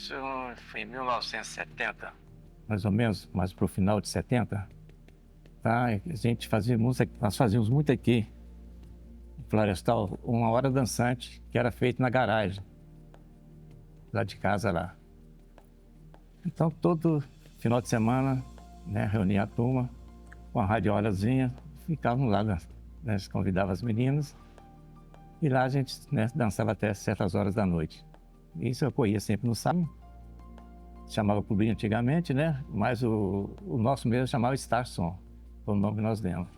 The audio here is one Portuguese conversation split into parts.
Isso foi em 1970. Mais ou menos, mais para o final de 70. Tá? A gente fazia música, nós fazíamos muito aqui, em Florestal, uma hora dançante, que era feita na garagem, lá de casa lá. Então, todo final de semana, né, reunia a turma, com a radiolazinha, ficavam lá, né, convidava as meninas, e lá a gente, né, dançava até certas horas da noite. Isso ocorria sempre no sábado. Chamava clubinho antigamente, né? Mas o nosso mesmo chamava Star Som, foi o nome que nós demos.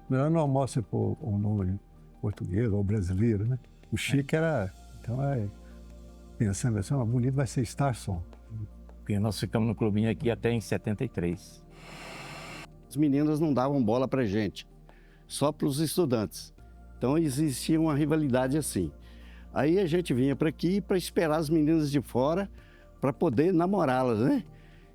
Melhor não almoço por um nome português ou brasileiro, né? O chique era, então, pensando assim, bonito vai ser Star Som. Porque nós ficamos no clubinho aqui até em 73. As meninas não davam bola pra gente, só para os estudantes. Então existia uma rivalidade assim. Aí a gente vinha para aqui para esperar as meninas de fora para poder namorá-las, né?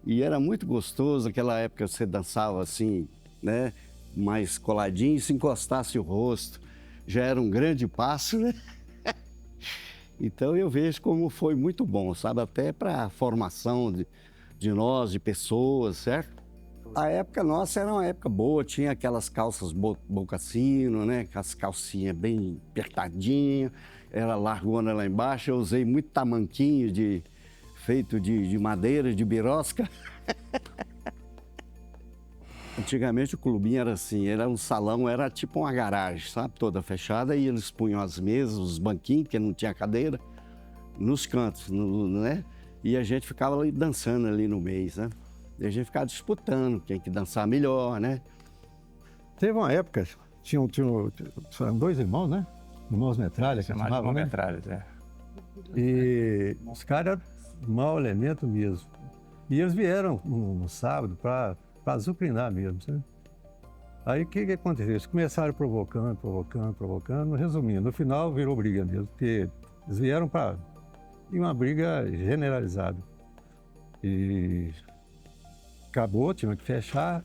E era muito gostoso, aquela época você dançava assim, né? Mais coladinho, e se encostasse o rosto, já era um grande passo, né? Então eu vejo como foi muito bom, sabe? Até para a formação de nós, de pessoas, certo? A época nossa era uma época boa, tinha aquelas calças bocassino, né? As calcinhas bem apertadinhas, era largona lá embaixo. Eu usei muito tamanquinho feito de madeira, de birosca. Antigamente o clubinho era assim, era um salão, era tipo uma garagem, sabe? Toda fechada, e eles punham as mesas, os banquinhos, porque não tinha cadeira, nos cantos, né? E a gente ficava ali dançando ali no meio, né? E a gente ficava disputando quem que dançar melhor, né? Teve uma época, tinham dois irmãos, né? Irmãos Metralha, que chamavam, né? Metralha, é. E os caras, mau elemento mesmo. E eles vieram no sábado para azucrinar mesmo, sabe? Aí o que aconteceu? Eles começaram provocando, resumindo, no final virou briga mesmo, porque eles vieram para uma briga generalizada. E acabou, tinha que fechar.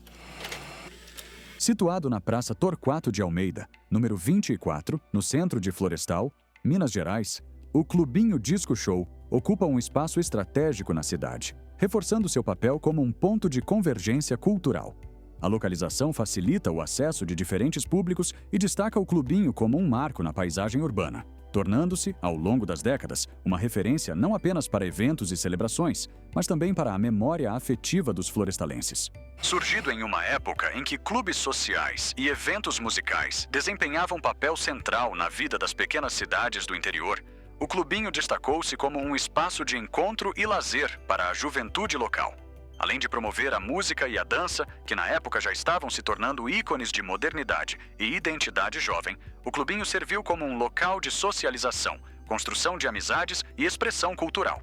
Situado na Praça Torquato de Almeida, número 24, no centro de Florestal, Minas Gerais, o Clubinho Disco Show ocupa um espaço estratégico na cidade, reforçando seu papel como um ponto de convergência cultural. A localização facilita o acesso de diferentes públicos e destaca o clubinho como um marco na paisagem urbana, tornando-se, ao longo das décadas, uma referência não apenas para eventos e celebrações, mas também para a memória afetiva dos florestalenses. Surgido em uma época em que clubes sociais e eventos musicais desempenhavam papel central na vida das pequenas cidades do interior, o clubinho destacou-se como um espaço de encontro e lazer para a juventude local. Além de promover a música e a dança, que na época já estavam se tornando ícones de modernidade e identidade jovem, o clubinho serviu como um local de socialização, construção de amizades e expressão cultural.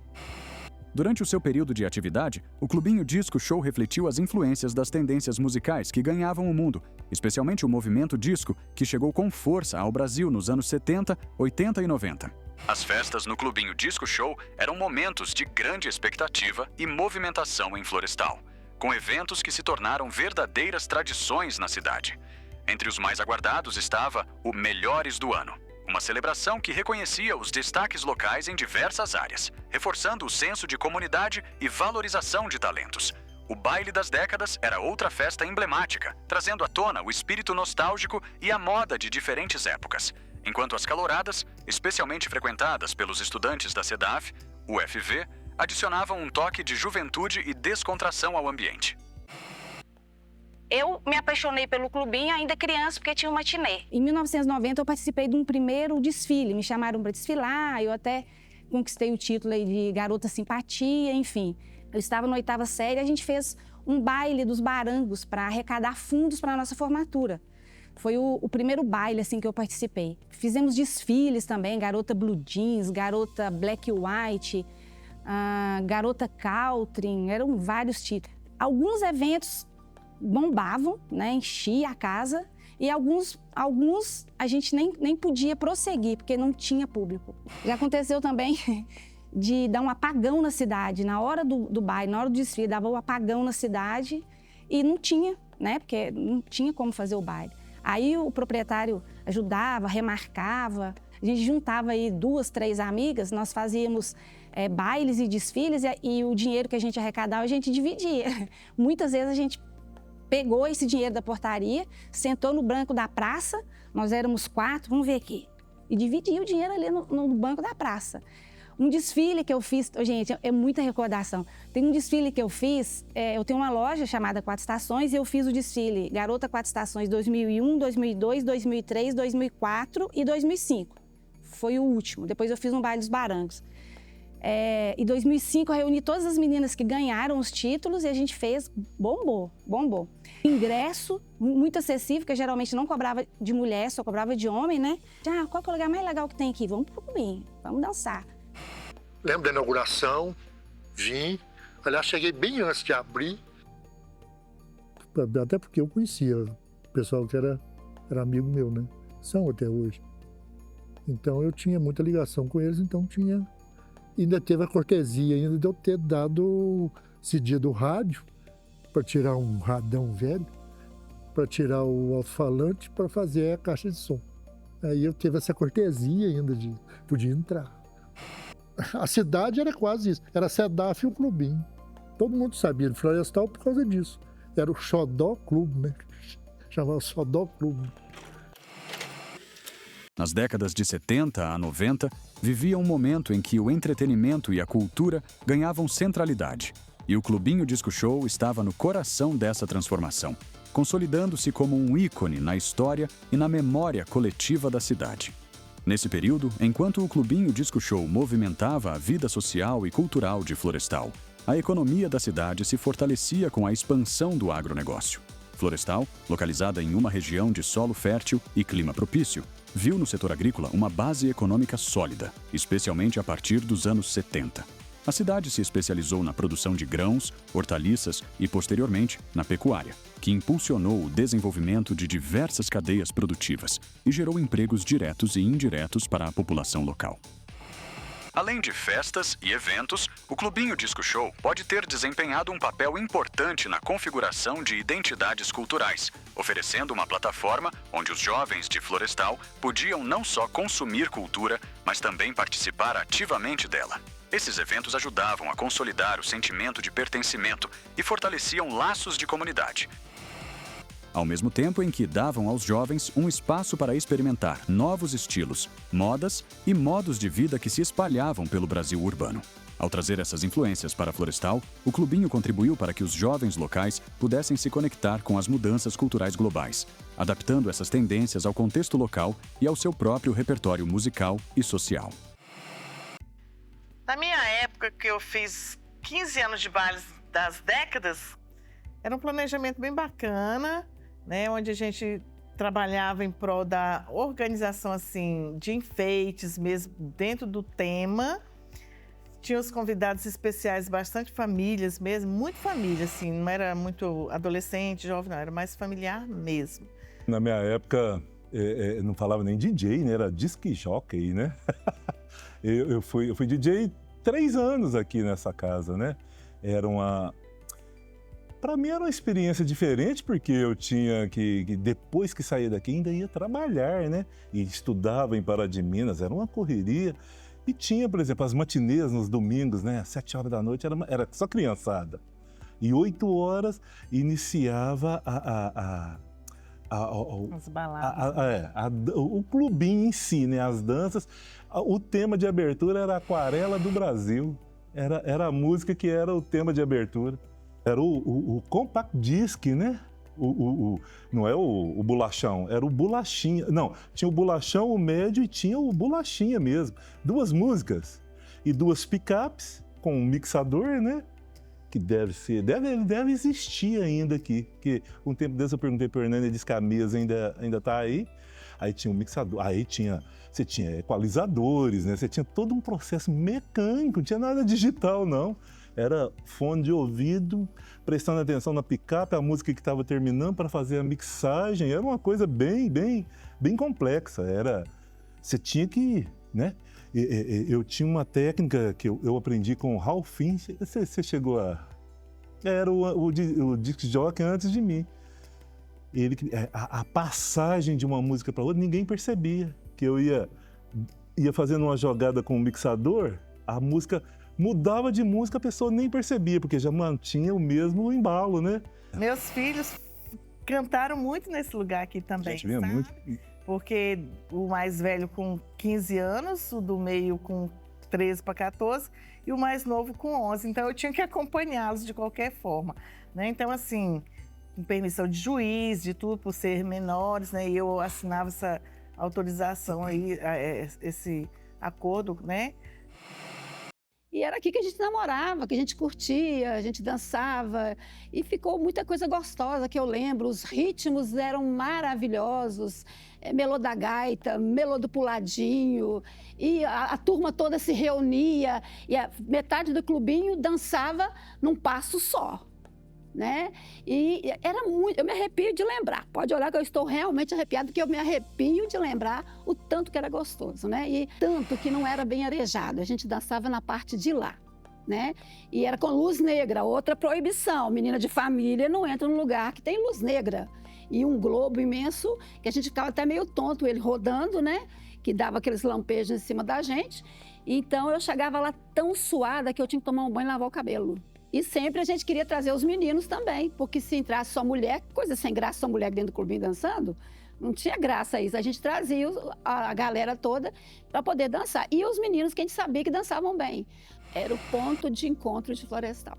Durante o seu período de atividade, o Clubinho Disco Show refletiu as influências das tendências musicais que ganhavam o mundo, especialmente o movimento disco, que chegou com força ao Brasil nos anos 70, 80 e 90. As festas no Clubinho Disco Show eram momentos de grande expectativa e movimentação em Florestal, com eventos que se tornaram verdadeiras tradições na cidade. Entre os mais aguardados estava o Melhores do Ano, uma celebração que reconhecia os destaques locais em diversas áreas, reforçando o senso de comunidade e valorização de talentos. O Baile das Décadas era outra festa emblemática, trazendo à tona o espírito nostálgico e a moda de diferentes épocas, enquanto as caloradas, especialmente frequentadas pelos estudantes da CEDAF, UFV, adicionavam um toque de juventude e descontração ao ambiente. Eu me apaixonei pelo clubinho ainda criança, porque tinha um matinê. Em 1990 eu participei de um primeiro desfile, me chamaram para desfilar, eu até conquistei o título aí de Garota Simpatia, enfim. Eu estava na 8ª série, a gente fez um baile dos barangos para arrecadar fundos para a nossa formatura. Foi o primeiro baile assim, que eu participei. Fizemos desfiles também, Garota Blue Jeans, Garota Black White, Garota Caltrin, eram vários títulos. Alguns eventos bombavam, né, enchia a casa, e alguns a gente nem podia prosseguir, porque não tinha público. Já aconteceu também de dar um apagão na cidade, na hora do baile, na hora do desfile, dava um apagão na cidade e não tinha, né, porque não tinha como fazer o baile. Aí o proprietário ajudava, remarcava, a gente juntava aí 2, 3 amigas, nós fazíamos bailes e desfiles e o dinheiro que a gente arrecadava a gente dividia. Muitas vezes a gente pegou esse dinheiro da portaria, sentou no banco da praça, nós éramos 4, vamos ver aqui, e dividia o dinheiro ali no banco da praça. Um desfile que eu fiz, gente, é muita recordação. Tem um desfile que eu fiz, eu tenho uma loja chamada Quatro Estações e eu fiz o desfile Garota Quatro Estações 2001, 2002, 2003, 2004 e 2005. Foi o último. Depois eu fiz um baile dos Barangos. Em 2005 eu reuni todas as meninas que ganharam os títulos e a gente fez, bombou. Ingresso muito acessível, que geralmente não cobrava de mulher, só cobrava de homem, né? Qual que é o lugar mais legal que tem aqui? Vamos pro clubinho, vamos dançar. Lembro da inauguração, vim, aliás, cheguei bem antes de abrir. Até porque eu conhecia o pessoal que era amigo meu, né? São até hoje. Então eu tinha muita ligação com eles, então tinha... Ainda teve a cortesia ainda de eu ter dado esse dia do rádio, para tirar um radão velho, para tirar o alto-falante, para fazer a caixa de som. Aí eu teve essa cortesia ainda de podia entrar. A cidade era quase isso, era Sedaf e o clubinho. Todo mundo sabia de Florestal por causa disso. Era o Xodó Clube, né? Chamava Xodó Clube. Nas décadas de 70 a 90, vivia um momento em que o entretenimento e a cultura ganhavam centralidade. E o Clubinho Disco Show estava no coração dessa transformação, consolidando-se como um ícone na história e na memória coletiva da cidade. Nesse período, enquanto o Clubinho Disco Show movimentava a vida social e cultural de Florestal, a economia da cidade se fortalecia com a expansão do agronegócio. Florestal, localizada em uma região de solo fértil e clima propício, viu no setor agrícola uma base econômica sólida, especialmente a partir dos anos 70. A cidade se especializou na produção de grãos, hortaliças e, posteriormente, na pecuária, que impulsionou o desenvolvimento de diversas cadeias produtivas e gerou empregos diretos e indiretos para a população local. Além de festas e eventos, o Clubinho Disco Show pode ter desempenhado um papel importante na configuração de identidades culturais, oferecendo uma plataforma onde os jovens de Florestal podiam não só consumir cultura, mas também participar ativamente dela. Esses eventos ajudavam a consolidar o sentimento de pertencimento e fortaleciam laços de comunidade, ao mesmo tempo em que davam aos jovens um espaço para experimentar novos estilos, modas e modos de vida que se espalhavam pelo Brasil urbano. Ao trazer essas influências para Florestal, o Clubinho contribuiu para que os jovens locais pudessem se conectar com as mudanças culturais globais, adaptando essas tendências ao contexto local e ao seu próprio repertório musical e social. Na minha época, que eu fiz 15 anos de bailes das décadas, era um planejamento bem bacana, né, onde a gente trabalhava em prol da organização assim, de enfeites mesmo dentro do tema. Tinha os convidados especiais, bastante famílias mesmo, muito família, assim, não era muito adolescente, jovem, não, era mais familiar mesmo. Na minha época, não falava nem DJ, né, era disc jockey, né? Eu fui DJ 3 anos aqui nessa casa, né? Para mim era uma experiência diferente, porque eu tinha que depois que saía daqui, ainda ia trabalhar, né? E estudava em Pará de Minas, era uma correria. E tinha, por exemplo, as matinês nos domingos, né? Às 7 horas da noite, era só criançada. E 8 horas iniciava As baladas. O clubinho em si, né? As danças. O tema de abertura era Aquarela do Brasil. Era a música que era o tema de abertura. Era o compact disc, né? Não é o bolachão, era o bolachinha. Não, tinha o bolachão, o médio e tinha o bolachinha mesmo. 2 músicas e 2 picapes com um mixador, né? Que deve existir ainda aqui. Porque um tempo desse eu perguntei para o Hernani, ele disse que a mesa ainda tá aí. Aí tinha um mixador, você tinha equalizadores, né? Você tinha todo um processo mecânico, não tinha nada digital, não. Era fone de ouvido, prestando atenção na picape, a música que estava terminando para fazer a mixagem. Era uma coisa bem complexa. Você tinha que, né? Eu tinha uma técnica que eu aprendi com o Ralphin. Você chegou a... Era o disc jockey antes de mim. A passagem de uma música para outra, ninguém percebia. Que eu ia fazendo uma jogada com o mixador, a música Mudava de música, a pessoa nem percebia, porque já mantinha o mesmo embalo, né? Meus filhos cantaram muito nesse lugar aqui também, Gente, vinha sabe? muito. Porque o mais velho com 15 anos, o do meio com 13 para 14 e o mais novo com 11. Então eu tinha que acompanhá-los de qualquer forma, né? Então assim, com permissão de juiz, de tudo, por ser menores, né? E eu assinava essa autorização aí, esse acordo, né? E era aqui que a gente namorava, que a gente curtia, a gente dançava. E ficou muita coisa gostosa que eu lembro. Os ritmos eram maravilhosos. Melô da gaita, melô do puladinho. E a turma toda se reunia. E a metade do clubinho dançava num passo só. Né? E era muito, eu me arrepio de lembrar. Pode olhar que eu estou realmente arrepiada, porque eu me arrepio de lembrar o tanto que era gostoso, né? E tanto que não era bem arejado. A gente dançava na parte de lá, né? E era com luz negra, outra proibição. Menina de família não entra num lugar que tem luz negra. E um globo imenso, que a gente ficava até meio tonto, ele rodando, né? Que dava aqueles lampejos em cima da gente. Então eu chegava lá tão suada que eu tinha que tomar um banho e lavar o cabelo. E sempre a gente queria trazer os meninos também, porque se entrasse só mulher, coisa sem graça, só mulher dentro do clubinho dançando, não tinha graça isso. A gente trazia a galera toda para poder dançar. E os meninos que a gente sabia que dançavam bem. Era o ponto de encontro de Florestal.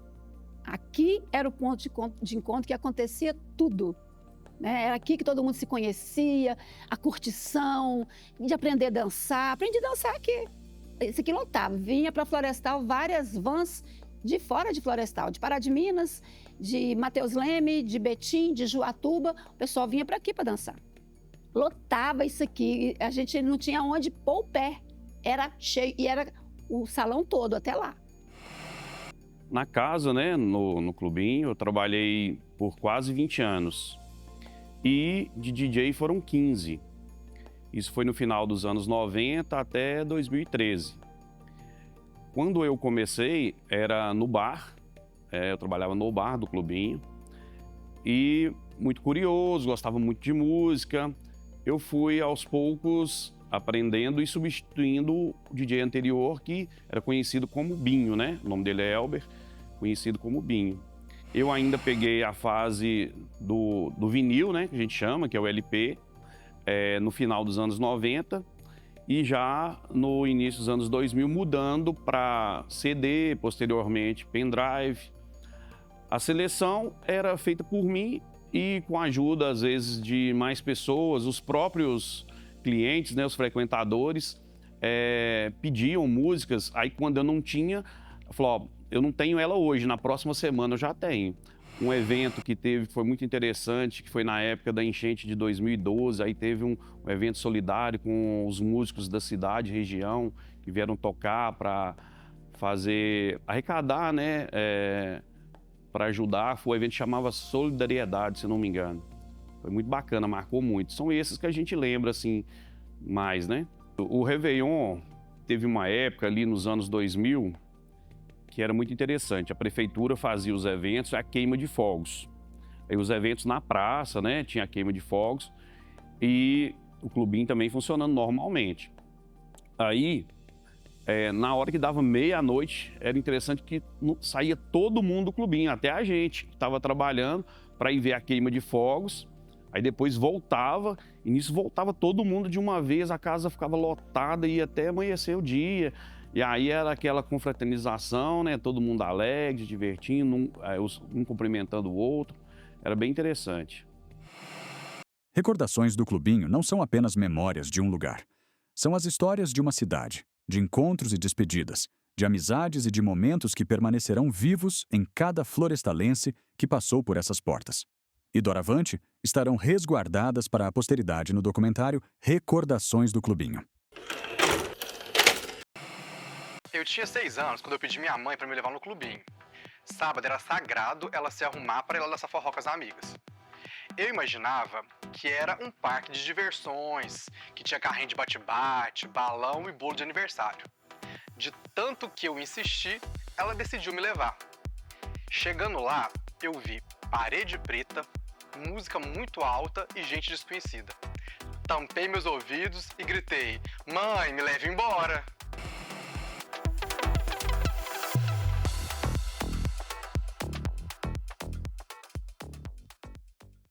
Aqui era o ponto de encontro que acontecia tudo. Né? Era aqui que todo mundo se conhecia, a curtição, de aprender a dançar. Aprendi a dançar aqui. Isso aqui lotava. Vinha para Florestal várias vans de fora de Florestal, de Pará de Minas, de Mateus Leme, de Betim, de Juatuba, o pessoal vinha para aqui para dançar. Lotava isso aqui, a gente não tinha onde pôr o pé, era cheio, e era o salão todo até lá. Na casa, né, no clubinho, eu trabalhei por quase 20 anos e de DJ foram 15. Isso foi no final dos anos 90 até 2013. Quando eu comecei, era no bar, eu trabalhava no bar do clubinho e muito curioso, gostava muito de música. Eu fui aos poucos aprendendo e substituindo o DJ anterior, que era conhecido como Binho, né? O nome dele é Elber, conhecido como Binho. Eu ainda peguei a fase do vinil, né? Que a gente chama, que é o LP, no final dos anos 90. E já no início dos anos 2000, mudando para CD, posteriormente pendrive. A seleção era feita por mim e com a ajuda, às vezes, de mais pessoas, os próprios clientes, né, os frequentadores, pediam músicas. Aí, quando eu não tinha, eu falava, eu não tenho ela hoje, na próxima semana eu já tenho. Um evento que teve, foi muito interessante, que foi na época da enchente de 2012, aí teve um evento solidário com os músicos da cidade, região, que vieram tocar para arrecadar, né, para ajudar. Foi um evento que chamava Solidariedade, se não me engano. Foi muito bacana, marcou muito. São esses que a gente lembra, assim, mais, né? O Réveillon teve uma época ali nos anos 2000, que era muito interessante. A prefeitura fazia os eventos, a queima de fogos. Aí os eventos na praça, né, tinha a queima de fogos e o clubinho também funcionando normalmente. Aí, na hora que dava meia-noite, era interessante que saía todo mundo do clubinho, até a gente que estava trabalhando para ir ver a queima de fogos. Aí depois voltava, e nisso voltava todo mundo de uma vez, a casa ficava lotada e até amanhecer o dia. E aí era aquela confraternização, né? Todo mundo alegre, divertindo, um cumprimentando o outro. Era bem interessante. Recordações do clubinho não são apenas memórias de um lugar. São as histórias de uma cidade, de encontros e despedidas, de amizades e de momentos que permanecerão vivos em cada florestalense que passou por essas portas. E doravante estarão resguardadas para a posteridade no documentário Recordações do Clubinho. Eu tinha 6 anos quando eu pedi minha mãe para me levar no clubinho. Sábado era sagrado ela se arrumar para ir lá dançar forró com as amigas. Eu imaginava que era um parque de diversões, que tinha carrinho de bate-bate, balão e bolo de aniversário. De tanto que eu insisti, ela decidiu me levar. Chegando lá, eu vi parede preta, música muito alta e gente desconhecida. Tampei meus ouvidos e gritei: "Mãe, me leve embora!"